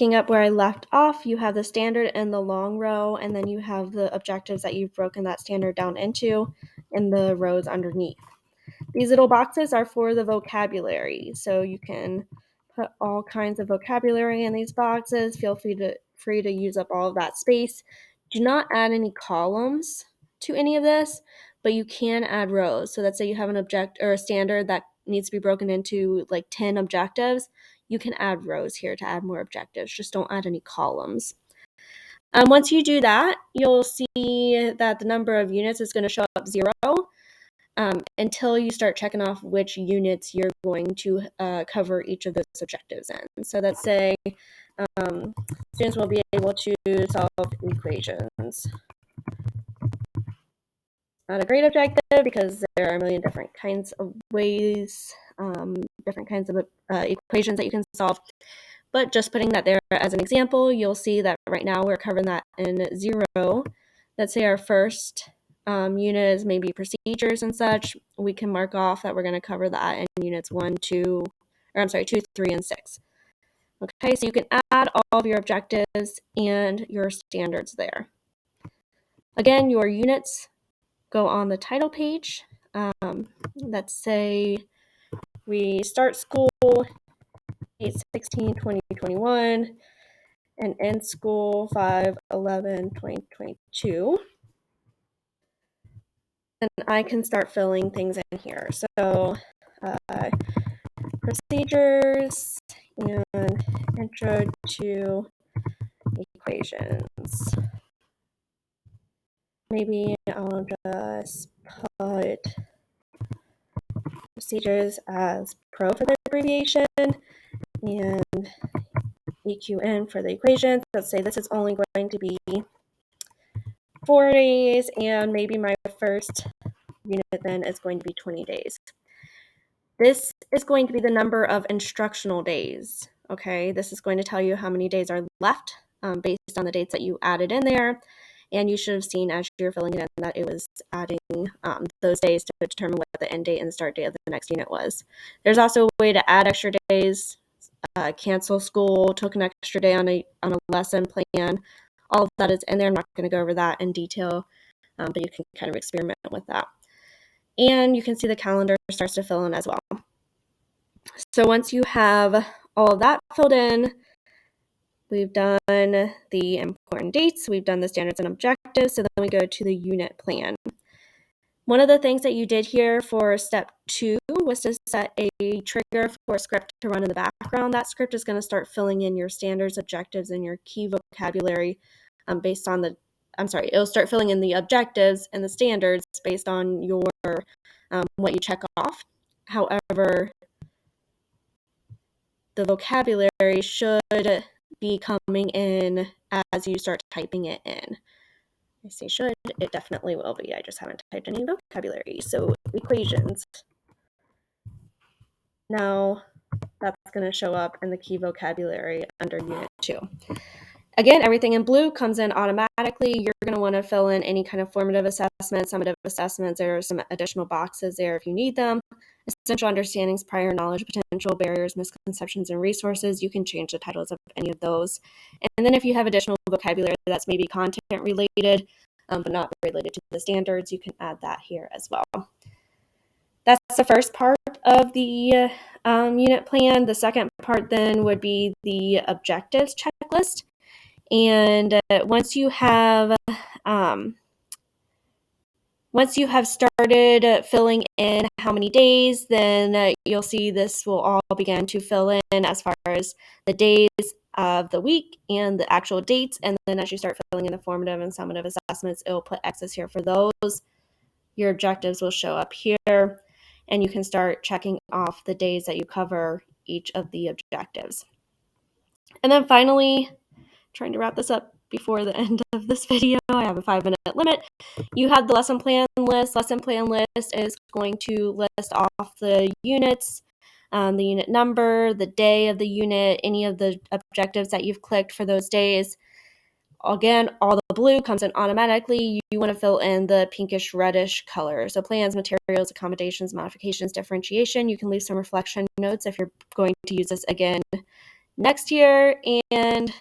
picking up where I left off, you have the standard and the long row, and then you have the objectives that you've broken that standard down into in the rows underneath. These little boxes are for the vocabulary, so you can put all kinds of vocabulary in these boxes. Feel free to use up all of that space. Do not add any columns to any of this, but you can add rows. So let's say you have an object or a standard that needs to be broken into like 10 objectives. You can add rows here to add more objectives. Just don't add any columns. Once you do that, you'll see that the number of units is going to show up 0 until you start checking off which units you're going to cover each of those objectives in. So let's say students will be able to solve equations. Not a great objective because there are a million different kinds of ways, different kinds of equations that you can solve. But just putting that there as an example, you'll see that right now we're covering that in 0. Let's say our first unit is maybe procedures and such. We can mark off that we're going to cover that in units 2, 3, and 6. Okay, so you can add all of your objectives and your standards there. Again, your units go on the title page. Let's say we start school 8/16/2021 and end school 5/11/2022. And I can start filling things in here. So procedures and intro to equations. Maybe I'll just put procedures as pro for the abbreviation and EQN for the equations. Let's say this is only going to be 4 days, and maybe my first unit then is going to be 20 days. This is going to be the number of instructional days, okay? This is going to tell you how many days are left based on the dates that you added in there, and you should have seen as you're filling it in that it was adding those days to determine what the end date and the start date of the next unit was. There's also a way to add extra days, cancel school, took an extra day on a lesson plan. All of that is in there. I'm not going to go over that in detail, but you can kind of experiment with that. And you can see the calendar starts to fill in as well. So once you have all of that filled in, we've done the important dates, we've done the standards and objectives, so then we go to the unit plan. One of the things that you did here for step 2 was to set a trigger for a script to run in the background. That script is going to start filling in your standards, objectives, and your key vocabulary based on the, it'll start filling in the objectives and the standards based on your what you check off. However, the vocabulary should be coming in as you start typing it in. I say should, it definitely will be. I just haven't typed any vocabulary. So equations. Now that's going to show up in the key vocabulary under unit 2. Again, everything in blue comes in automatically. You're going to want to fill in any kind of formative assessments, summative assessments. There are some additional boxes there if you need them. Essential understandings, prior knowledge, potential barriers, misconceptions, and resources. You can change the titles of any of those. And then if you have additional vocabulary that's maybe content related, but not related to the standards, you can add that here as well. That's the first part of the unit plan. The second part then would be the objectives checklist. And once you have started filling in how many days, then you'll see this will all begin to fill in as far as the days of the week and the actual dates. And then as you start filling in the formative and summative assessments, it will put X's here for those. Your objectives will show up here, and you can start checking off the days that you cover each of the objectives. And then finally, trying to wrap this up before the end of this video, I have a 5-minute limit. You have the lesson plan list. Lesson plan list is going to list off the units, the unit number, the day of the unit, any of the objectives that you've clicked for those days. Again, all the blue comes in automatically. You want to fill in the pinkish reddish color. So plans, materials, accommodations, modifications, differentiation. You can leave some reflection notes if you're going to use this again next year, and